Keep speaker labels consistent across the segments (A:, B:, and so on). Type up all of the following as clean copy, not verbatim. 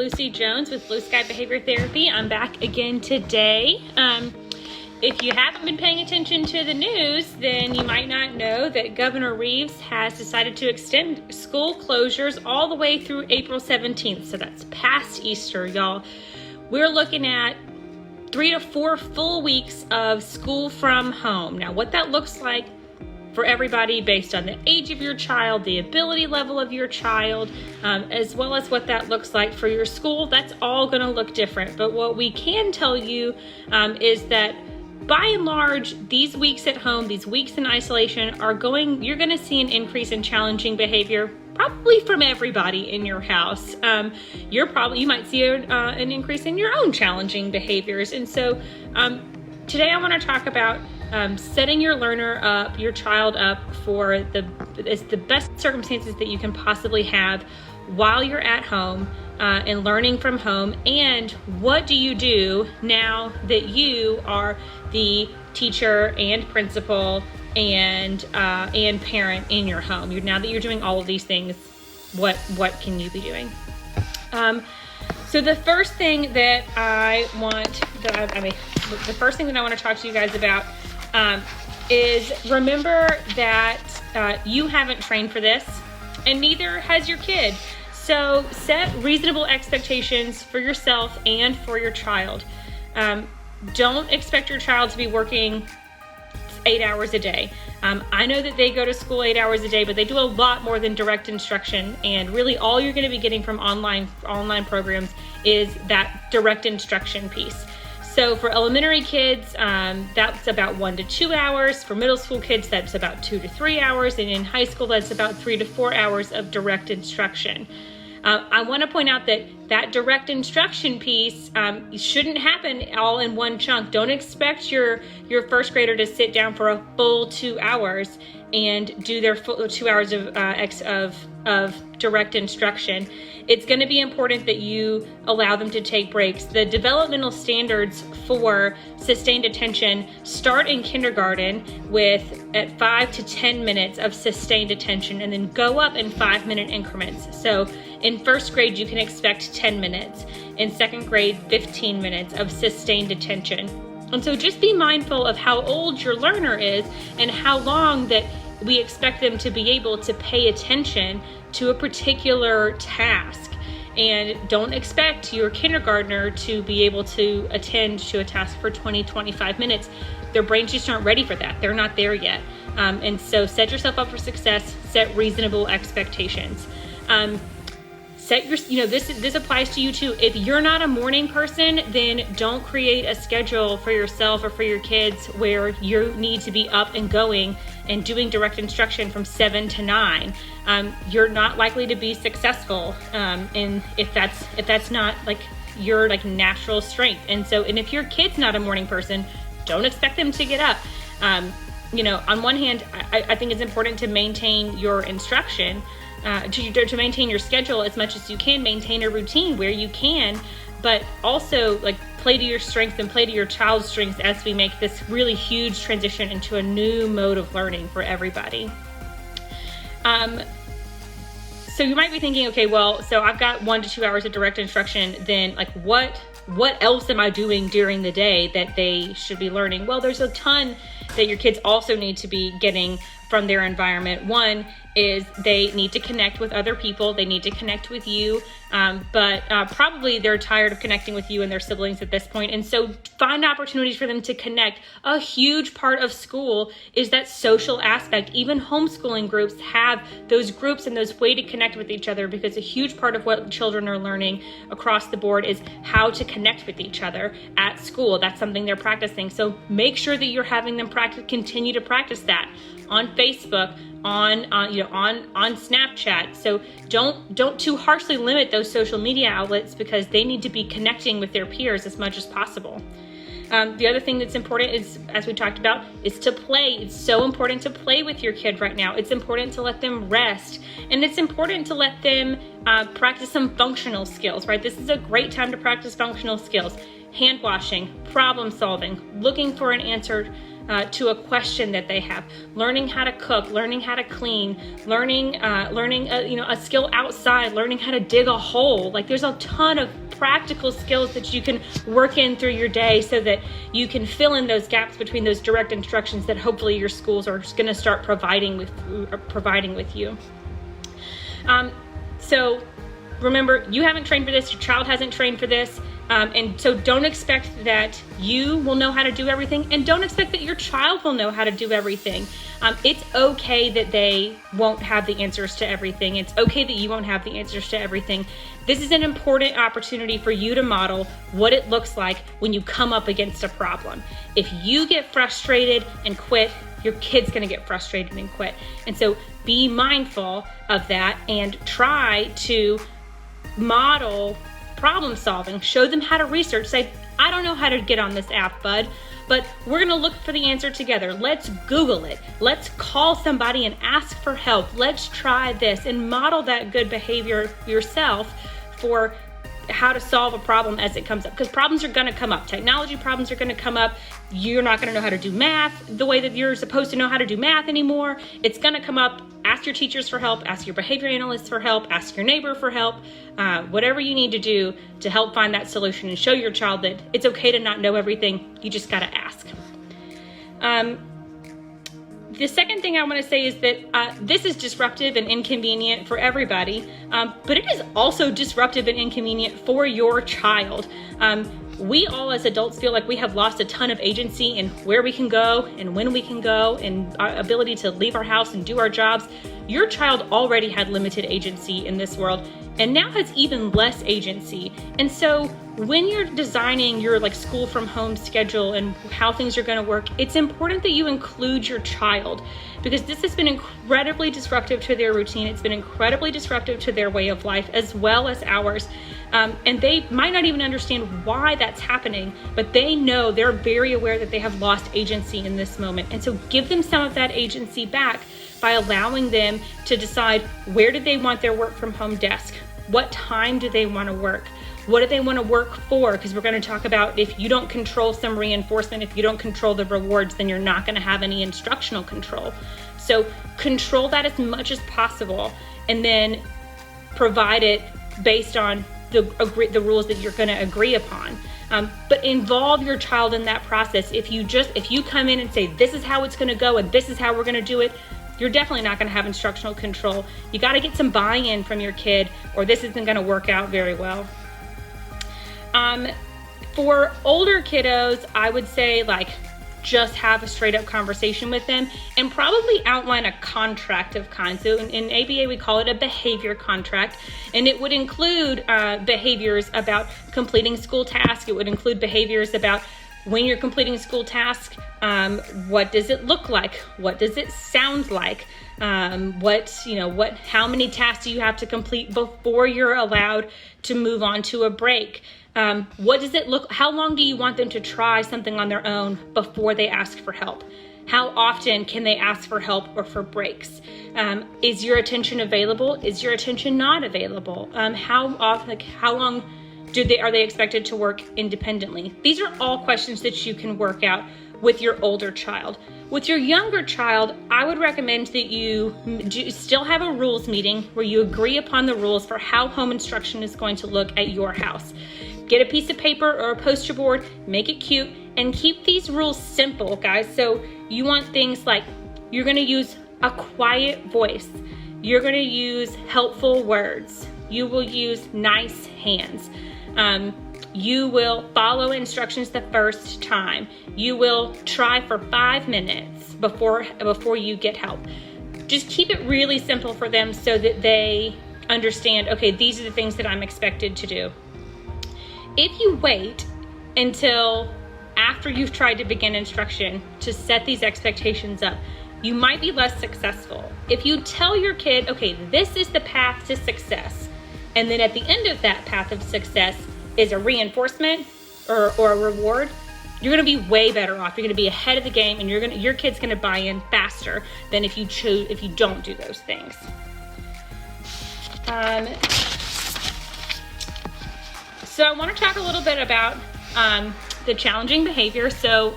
A: Lucy Jones with Blue Sky Behavior Therapy. I'm back again today. If you haven't been paying attention to the news, then you might not know that Governor Reeves has decided to extend school closures all the way through April 17th. So that's past Easter, y'all. We're looking at 3 to 4 full weeks of school from home. Now, what that looks like for everybody based on the age of your child, the ability level of your child, as well as what that looks like for your school, that's all going to look different. But what we can tell you is that by and large, these weeks at home, these weeks in isolation you're going to see an increase in challenging behavior, probably from everybody in your house. You might see an increase in your own challenging behaviors. And so today I want to talk about setting your your child up for the best circumstances that you can possibly have while you're at home and learning from home. And what do you do now that you are the teacher and principal and parent in your home? Now that you're doing all of these things, what can you be doing? So the first thing that I want to talk to you guys about is remember that you haven't trained for this, and neither has your kid. So set reasonable expectations for yourself and for your child. Don't expect your child to be working 8 hours a day. I know that they go to school 8 hours a day, but they do a lot more than direct instruction. And really all you're going to be getting from online programs is that direct instruction piece. So for elementary kids, that's about 1 to 2 hours. For middle school kids, that's about 2 to 3 hours. And in high school, that's about 3 to 4 hours of direct instruction. I want to point out that direct instruction piece shouldn't happen all in one chunk. Don't expect your first grader to sit down for a full 2 hours and do their full 2 hours of direct instruction. It's going to be important that you allow them to take breaks. The developmental standards for sustained attention start in kindergarten at 5 to 10 minutes of sustained attention, and then go up in 5-minute increments. So in first grade, you can expect 10 minutes. In second grade, 15 minutes of sustained attention. And so just be mindful of how old your learner is and how long that we expect them to be able to pay attention to a particular task. And don't expect your kindergartner to be able to attend to a task for 20-25 minutes. Their brains just aren't ready for that. They're not there yet. And so set yourself up for success, set reasonable expectations. This applies to you too. If you're not a morning person, then don't create a schedule for yourself or for your kids where you need to be up and going and doing direct instruction from 7 to 9. You're not likely to be successful if that's not like your natural strength. And if your kid's not a morning person, don't expect them to get up. On one hand, I think it's important to maintain your instruction. To maintain your schedule as much as you can, maintain a routine where you can, but also play to your strengths and play to your child's strengths as we make this really huge transition into a new mode of learning for everybody. So you might be thinking, okay, well, so I've got 1 to 2 hours of direct instruction, then what else am I doing during the day that they should be learning? Well, there's a ton that your kids also need to be getting from their environment. One is they need to connect with other people. They need to connect with you, but probably they're tired of connecting with you and their siblings at this point. And so find opportunities for them to connect. A huge part of school is that social aspect. Even homeschooling groups have those groups and those ways to connect with each other, because a huge part of what children are learning across the board is how to connect with each other at school. That's something they're practicing. So make sure that you're having them continue to practice that on Facebook, on Snapchat. So don't too harshly limit those social media outlets, because they need to be connecting with their peers as much as possible. The other thing that's important is, as we talked about, is to play. It's so important to play with your kid right now. It's important to let them rest, and it's important to let them practice some functional skills, right? This is a great time to practice functional skills. Hand washing, problem solving, looking for an answer to a question that they have. Learning how to cook, learning how to clean, learning a skill outside, learning how to dig a hole. Like, there's a ton of practical skills that you can work in through your day so that you can fill in those gaps between those direct instructions that hopefully your schools are going to start providing with you. So remember, you haven't trained for this, your child hasn't trained for this, and so don't expect that you will know how to do everything, and don't expect that your child will know how to do everything. It's okay that they won't have the answers to everything. It's okay that you won't have the answers to everything. This is an important opportunity for you to model what it looks like when you come up against a problem. If you get frustrated and quit, your kid's gonna get frustrated and quit. And so be mindful of that and try to model problem solving. Show them how to research. Say, I don't know how to get on this app, bud, but we're gonna look for the answer together. Let's Google it. Let's call somebody and ask for help. Let's try this, and model that good behavior yourself for how to solve a problem as it comes up, because problems are gonna come up. Technology problems are gonna come up. You're not gonna know how to do math the way that you're supposed to know how to do math anymore. It's gonna come up. Ask your teachers for help, ask your behavior analysts for help, ask your neighbor for help, whatever you need to do to help find that solution and show your child that it's okay to not know everything. You just gotta ask. The second thing I want to say is that this is disruptive and inconvenient for everybody, but it is also disruptive and inconvenient for your child. We all as adults feel like we have lost a ton of agency in where we can go and when we can go and our ability to leave our house and do our jobs. Your child already had limited agency in this world and now has even less agency. And so when you're designing your school from home schedule and how things are going to work, it's important that you include your child, because this has been incredibly disruptive to their routine. It's been incredibly disruptive to their way of life as well as ours. And they might not even understand why that's happening, but they're very aware that they have lost agency in this moment. And so give them some of that agency back by allowing them to decide, where do they want their work from home desk? What time do they want to work? What do they want to work for? Because we're going to talk about, if you don't control some reinforcement, if you don't control the rewards, then you're not going to have any instructional control. So control that as much as possible, and then provide it based on the rules that you're going to agree upon. But involve your child in that process. If you come in and say, this is how it's going to go and this is how we're going to do it, you're definitely not going to have instructional control. You got to get some buy-in from your kid, or this isn't going to work out very well. For older kiddos, I would say just have a straight up conversation with them and probably outline a contract of kinds. So in ABA, we call it a behavior contract, and it would include behaviors about completing school tasks. It would include behaviors about when you're completing a school task, what does it look like? What does it sound like? How many tasks do you have to complete before you're allowed to move on to a break? What does it look, how long do you want them to try something on their own before they ask for help? How often can they ask for help or for breaks? Is your attention available? Is your attention not available? How long are they expected to work independently? These are all questions that you can work out with your older child. With your younger child, I would recommend that you still have a rules meeting where you agree upon the rules for how home instruction is going to look at your house. Get a piece of paper or a poster board, make it cute, and keep these rules simple, guys. So you want things like, you're gonna use a quiet voice. You're gonna use helpful words. You will use nice hands. You will follow instructions the first time. You will try for 5 minutes before you get help. Just keep it really simple for them so that they understand, okay, these are the things that I'm expected to do. If you wait until after you've tried to begin instruction to set these expectations up, you might be less successful. If you tell your kid, okay, this is the path to success, and then at the end of that path of success is a reinforcement or a reward, you're gonna be way better off. You're gonna be ahead of the game, and your kid's gonna buy in faster than if you don't do those things. So I want to talk a little bit about the challenging behavior. So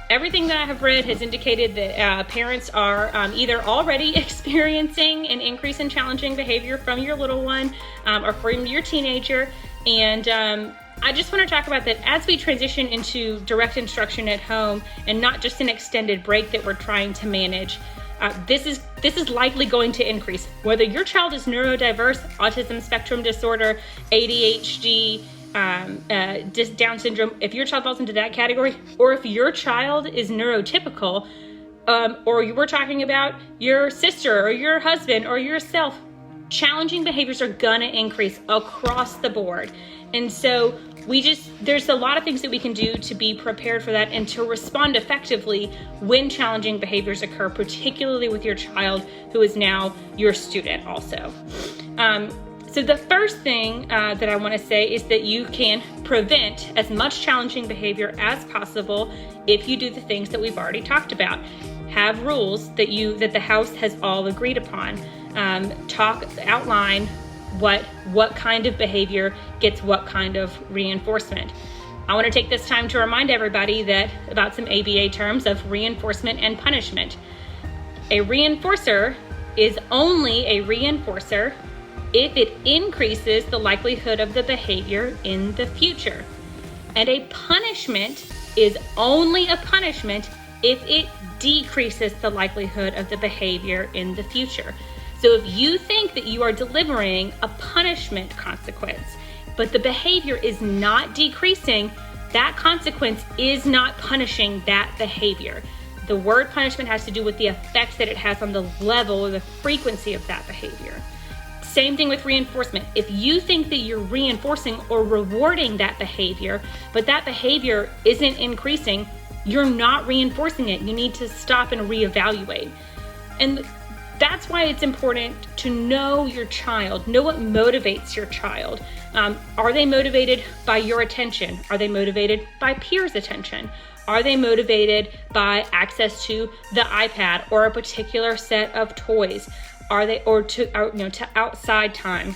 A: everything that I have read has indicated that parents are either already experiencing an increase in challenging behavior from your little one or from your teenager. And I just want to talk about that as we transition into direct instruction at home and not just an extended break that we're trying to manage. This is likely going to increase. Whether your child is neurodiverse, autism spectrum disorder, ADHD, Down syndrome, if your child falls into that category, or if your child is neurotypical, or you were talking about your sister or your husband or yourself, challenging behaviors are gonna increase across the board. And so there's a lot of things that we can do to be prepared for that and to respond effectively when challenging behaviors occur, particularly with your child who is now your student also. So the first thing that I want to say is that you can prevent as much challenging behavior as possible if you do the things that we've already talked about. Have rules that the house has all agreed upon. Outline what kind of behavior gets what kind of reinforcement. I want to take this time to remind everybody about some ABA terms of reinforcement and punishment. A reinforcer is only a reinforcer if it increases the likelihood of the behavior in the future. And a punishment is only a punishment if it decreases the likelihood of the behavior in the future. So if you think that you are delivering a punishment consequence, but the behavior is not decreasing, that consequence is not punishing that behavior. The word punishment has to do with the effects that it has on the level or the frequency of that behavior. Same thing with reinforcement. If you think that you're reinforcing or rewarding that behavior, but that behavior isn't increasing, you're not reinforcing it. You need to stop and reevaluate. And that's why it's important to know your child, know what motivates your child. Are they motivated by your attention? Are they motivated by peers' attention? Are they motivated by access to the iPad or a particular set of toys? To outside time?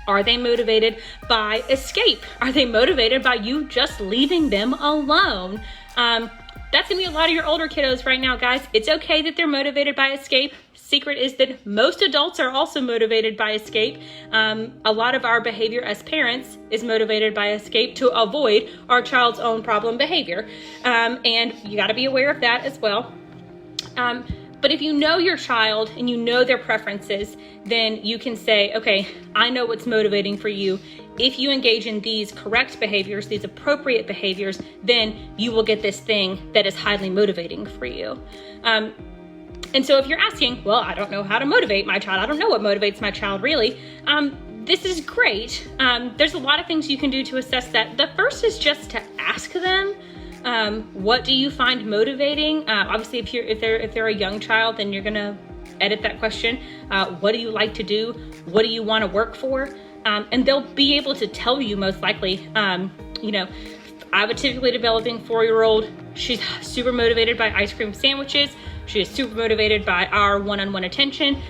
A: Are they motivated by escape? Are they motivated by you just leaving them alone? That's gonna be a lot of your older kiddos right now, guys. It's okay that they're motivated by escape. Secret is that most adults are also motivated by escape. A lot of our behavior as parents is motivated by escape to avoid our child's own problem behavior. And you gotta be aware of that as well. But if you know your child and you know their preferences, then you can say, okay, I know what's motivating for you. If you engage in these correct behaviors, these appropriate behaviors, then you will get this thing that is highly motivating for you. And so if you're asking, well, I don't know how to motivate my child. I don't know what motivates my child really. This is great. There's a lot of things you can do to assess that. The first is just to ask them, what do you find motivating? Obviously, if they're a young child, then you're gonna edit that question. What do you like to do? What do you want to work for? And they'll be able to tell you most likely. I have a typically developing 4-year-old. She's super motivated by ice cream sandwiches. She is super motivated by our one-on-one attention.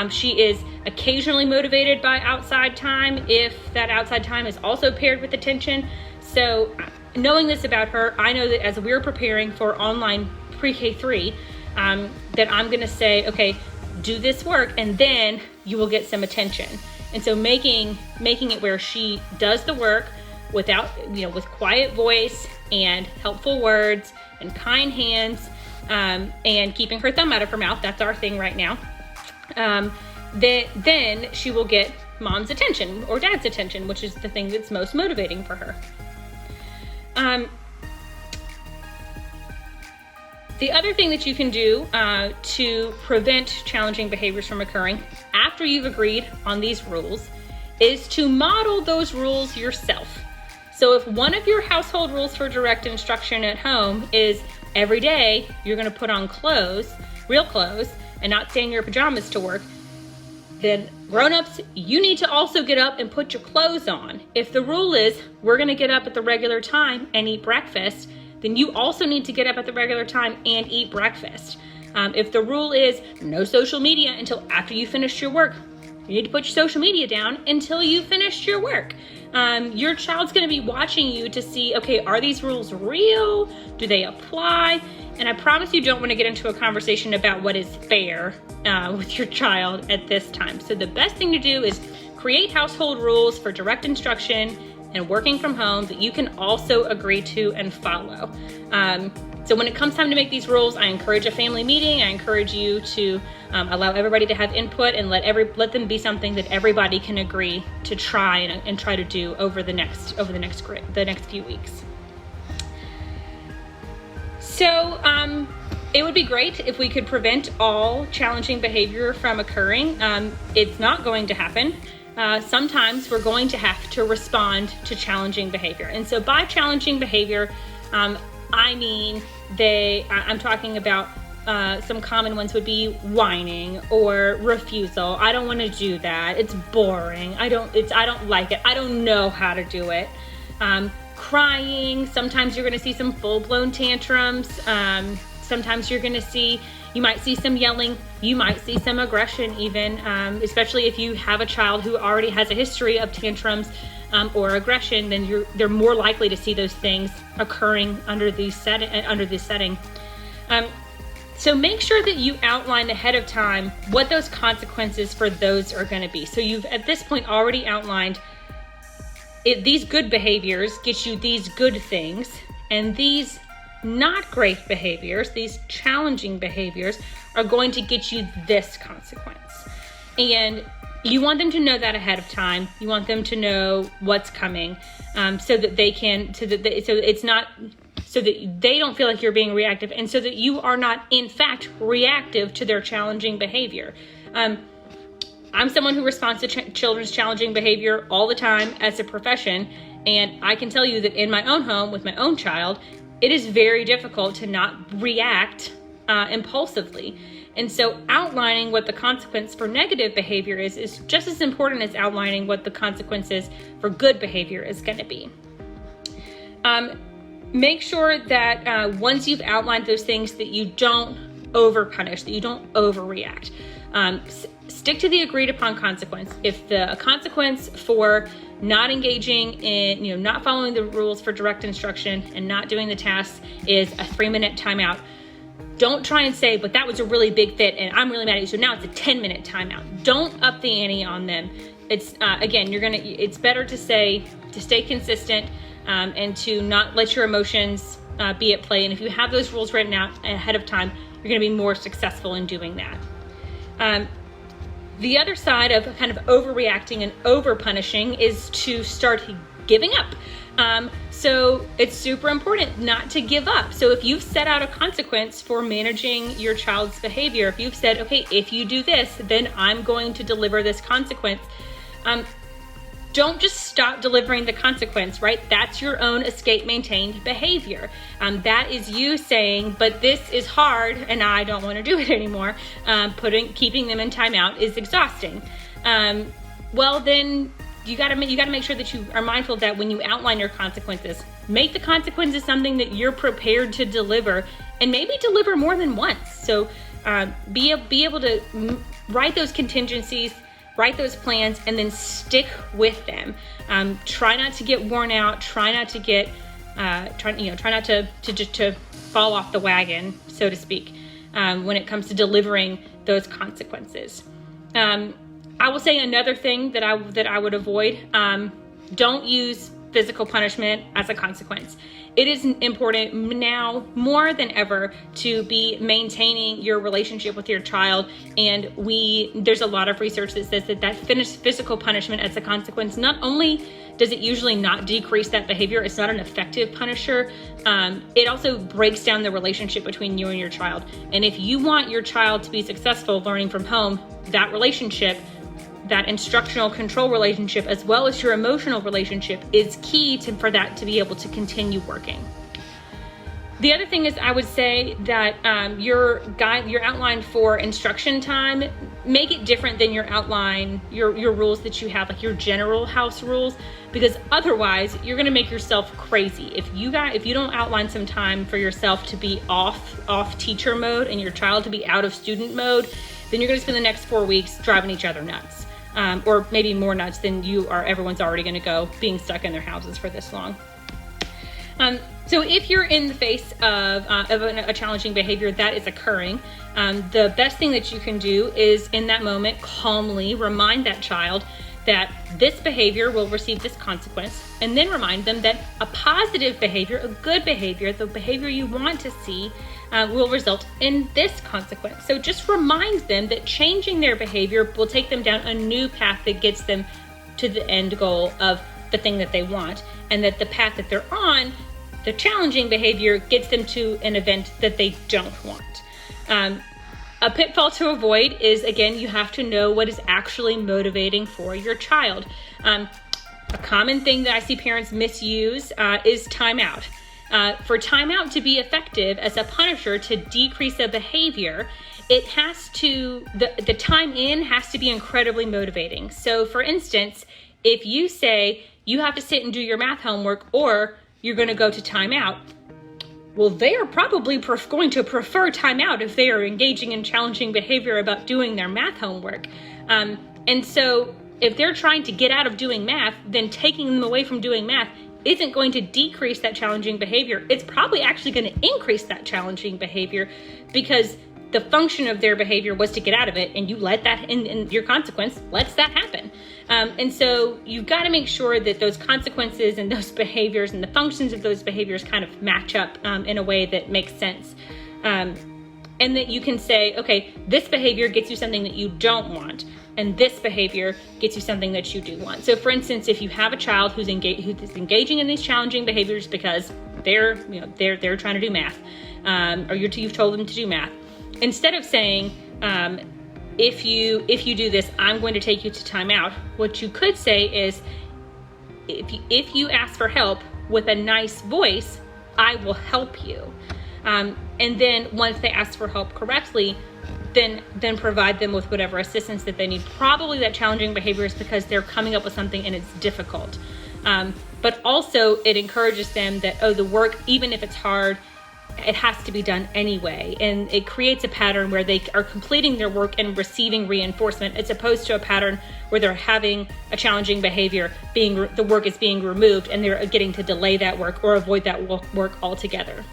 A: She is occasionally motivated by outside time if that outside time is also paired with attention. So knowing this about her, I know that as we're preparing for online pre-K3, that I'm gonna say, okay, do this work and then you will get some attention. And so making it where she does the work without, with quiet voice and helpful words and kind hands, and keeping her thumb out of her mouth, that's our thing right now. Then she will get mom's attention or dad's attention, which is the thing that's most motivating for her. The other thing that you can do to prevent challenging behaviors from occurring after you've agreed on these rules is to model those rules yourself. So if one of your household rules for direct instruction at home is every day you're going to put on clothes, real clothes, and not stay in your pajamas to work, then grown-ups, you need to also get up and put your clothes on. If the rule is we're going to get up at the regular time and eat breakfast, then you also need to get up at the regular time and eat breakfast. If the rule is no social media until after you finish your work, you need to put your social media down until you finished your work. Your child's going to be watching you to see, okay, are these rules real? Do they apply? And I promise you don't want to get into a conversation about what is fair with your child at this time. So the best thing to do is create household rules for direct instruction and working from home that you can also agree to and follow. So when it comes time to make these rules, I encourage a family meeting. I encourage you to allow everybody to have input and let them be something that everybody can agree to try and try to do over the next few weeks. So it would be great if we could prevent all challenging behavior from occurring. It's not going to happen. Sometimes we're going to have to respond to challenging behavior. And so by challenging behavior, I mean, I'm talking about some common ones would be whining or refusal. I don't want to do that. It's boring. I don't like it. I don't know how to do it. Crying. Sometimes you're going to see some full-blown tantrums. Sometimes you might see some yelling. You might see some aggression even, especially if you have a child who already has a history of tantrums or aggression, then they're more likely to see those things occurring under this setting. So make sure that you outline ahead of time what those consequences for those are going to be. So you've at this point already outlined these good behaviors get you these good things, and these not great behaviors, these challenging behaviors, are going to get you this consequence. And you want them to know that ahead of time. You want them to know what's coming, so that they don't feel like you're being reactive, and so that you are not, in fact, reactive to their challenging behavior. I'm someone who responds to children's challenging behavior all the time as a profession, and I can tell you that in my own home with my own child, it is very difficult to not react impulsively. And so outlining what the consequence for negative behavior is just as important as outlining what the consequences for good behavior is going to be. Make sure that once you've outlined those things that you don't over-punish, that you don't overreact. Stick to the agreed upon consequence. If the consequence for not engaging in, not following the rules for direct instruction and not doing the tasks is a 3-minute timeout, don't try and say, but that was a really big fit and I'm really mad at you, so now it's a 10-minute timeout. Don't up the ante on them. It's it's better to stay consistent and to not let your emotions be at play. And if you have those rules written out ahead of time, you're going to be more successful in doing that. The other side of kind of overreacting and over-punishing is to start giving up. So it's super important not to give up. So if you've set out a consequence for managing your child's behavior, if you've said, okay, if you do this, then I'm going to deliver this consequence. Don't just stop delivering the consequence, right? That's your own escape maintained behavior. That is you saying, but this is hard and I don't want to do it anymore. Keeping them in timeout is exhausting. Well, then you got to make sure that you are mindful of that when you outline your consequences. Make the consequences something that you're prepared to deliver, and maybe deliver more than once. So be able to write those contingencies, write those plans, and then stick with them. Try not to get worn out. Try not to get try not to fall off the wagon, so to speak, when it comes to delivering those consequences. I will say another thing that I would avoid: don't use physical punishment as a consequence. It is important now more than ever to be maintaining your relationship with your child, and there's a lot of research that says that physical punishment as a consequence, not only does it usually not decrease that behavior, it's not an effective punisher, it also breaks down the relationship between you and your child. And if you want your child to be successful learning from home, that relationship, that instructional control relationship, as well as your emotional relationship, is key for that to be able to continue working. The other thing is, I would say that your outline for instruction time, make it different than your outline, your rules that you have, like your general house rules, because otherwise you're going to make yourself crazy. If you don't outline some time for yourself to be off teacher mode and your child to be out of student mode, then you're going to spend the next 4 weeks driving each other nuts. Or maybe more nuts than everyone's already going to go, being stuck in their houses for this long. So if you're in the face of a challenging behavior that is occurring, the best thing that you can do is in that moment calmly remind that child that this behavior will receive this consequence, and then remind them that a positive behavior, a good behavior, the behavior you want to see, will result in this consequence. So just remind them that changing their behavior will take them down a new path that gets them to the end goal of the thing that they want, and that the path that they're on, the challenging behavior, gets them to an event that they don't want. A pitfall to avoid is, again, you have to know what is actually motivating for your child. A common thing that I see parents misuse is timeout. For timeout to be effective as a punisher to decrease a behavior, it has to, the time in has to be incredibly motivating. So for instance, if you say you have to sit and do your math homework or you're going to go to timeout, well, they are probably going to prefer timeout if they are engaging in challenging behavior about doing their math homework. And so if they're trying to get out of doing math, then taking them away from doing math isn't going to decrease that challenging behavior. It's probably actually going to increase that challenging behavior, because the function of their behavior was to get out of it, and you let that in your consequence lets that happen. And so you've got to make sure that those consequences and those behaviors and the functions of those behaviors kind of match up in a way that makes sense. And that you can say, okay, this behavior gets you something that you don't want, and this behavior gets you something that you do want. So for instance, if you have a child who's engaging in these challenging behaviors because they're trying to do math, or you've told them to do math, instead of saying, if you do this, I'm going to take you to timeout, what you could say is, if you ask for help with a nice voice, I will help you. And then once they ask for help correctly, then provide them with whatever assistance that they need. Probably that challenging behavior is because they're coming up with something and it's difficult. But also it encourages them that, the work, even if it's hard, it has to be done anyway. And it creates a pattern where they are completing their work and receiving reinforcement, as opposed to a pattern where they're having a challenging behavior, the work is being removed and they're getting to delay that work or avoid that work altogether.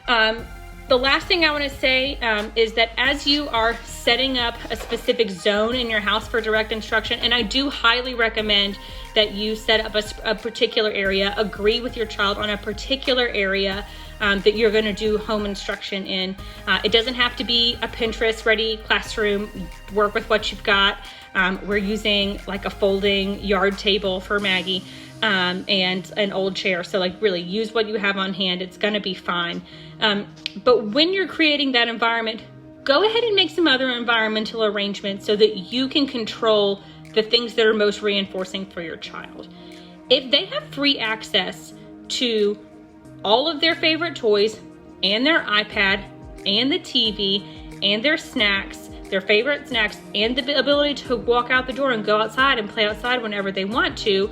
A: The last thing I want to say is that as you are setting up a specific zone in your house for direct instruction, and I do highly recommend that you set up a particular area, agree with your child on a particular area that you're going to do home instruction in. It doesn't have to be a Pinterest-ready classroom. Work with what you've got. We're using like a folding yard table for Maggie and an old chair. So like really use what you have on hand. It's going to be fine. But when you're creating that environment, go ahead and make some other environmental arrangements so that you can control the things that are most reinforcing for your child. If they have free access to all of their favorite toys and their iPad and the TV and their snacks, their favorite snacks, and the ability to walk out the door and go outside and play outside whenever they want to,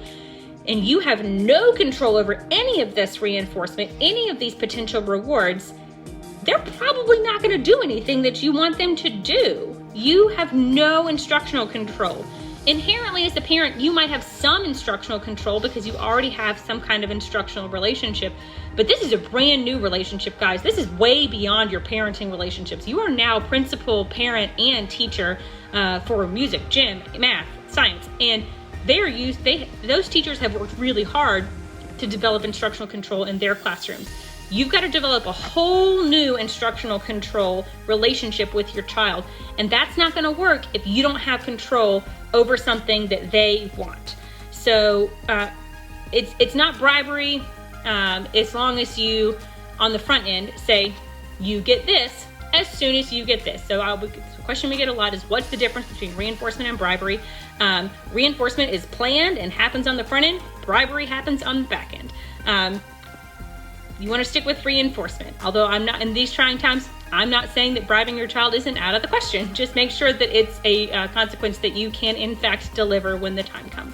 A: and you have no control over any of this reinforcement, any of these potential rewards, they're probably not going to do anything that you want them to do. You have no instructional control. Inherently, as a parent, you might have some instructional control because you already have some kind of instructional relationship, but this is a brand new relationship, guys. This is way beyond your parenting relationships. You are now principal, parent, and teacher for music, gym, math, science, and those teachers have worked really hard to develop instructional control in their classrooms. You've got to develop a whole new instructional control relationship with your child, and that's not going to work if you don't have control over something that they want. So it's not bribery as long as you, on the front end, say, you get this as soon as you get this. So the question we get a lot is, what's the difference between reinforcement and bribery? Reinforcement is planned and happens on the front end. Bribery happens on the back end. You want to stick with reinforcement. Although I'm not, in these trying times, I'm not saying that bribing your child isn't out of the question. Just make sure that it's a consequence that you can in fact deliver when the time comes.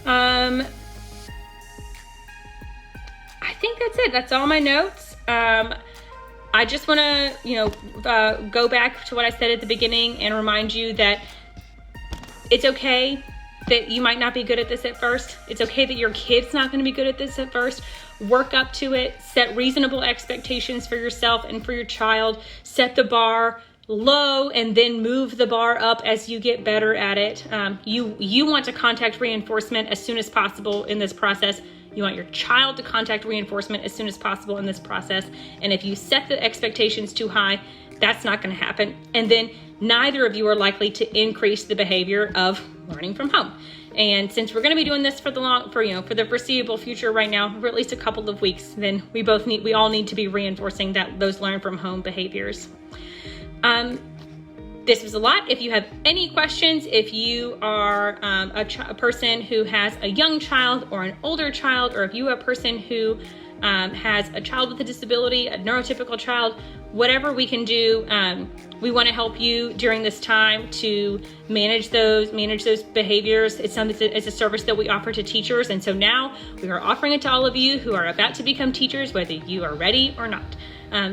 A: I think that's it. That's all my notes. I just want to, go back to what I said at the beginning and remind you that it's okay that you might not be good at this at first. It's okay that your kid's not going to be good at this at first. Work up to it. Set reasonable expectations for yourself and for your child. Set the bar low and then move the bar up as you get better at it. You want to contact reinforcement as soon as possible in this process. You want your child to contact reinforcement as soon as possible in this process. And if you set the expectations too high, that's not going to happen. And then neither of you are likely to increase the behavior of learning from home. And since we're going to be doing this for the foreseeable future right now, for at least a couple of weeks, then we all need to be reinforcing those learn from home behaviors. This was a lot. If you have any questions, if you are a person who has a young child or an older child, or if you are a person who has a child with a disability, a neurotypical child, whatever we can do, we want to help you during this time to manage those behaviors. It's a service that we offer to teachers, and so now we are offering it to all of you who are about to become teachers, whether you are ready or not.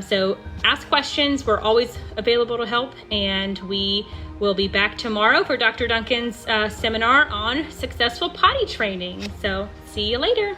A: So ask questions. We're always available to help, and we will be back tomorrow for Dr. Duncan's seminar on successful potty training. So see you later.